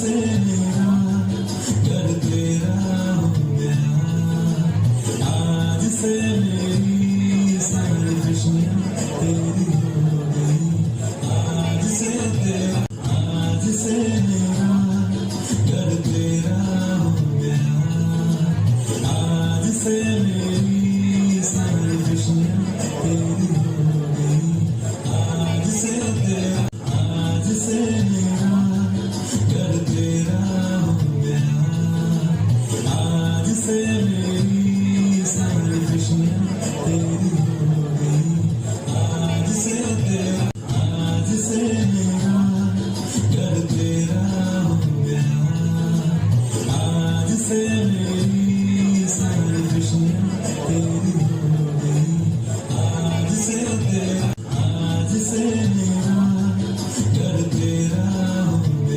से मेरा घर तेरा हो गया, आज से मेरी सारी खुशियाँ तेरी हो गई। आज से तेरा, आज से मेरा घर तेरा हो गया, आज से मेरी सारी खुशियाँ तेरी हो गई। आज से तेरा, आज से मेरा घर तेरा हो गया, आज से मेरी सारी खुशियाँ तेरी हो गई। आज से तेरा, आज से मेरा घर तेरा हो गया, आज से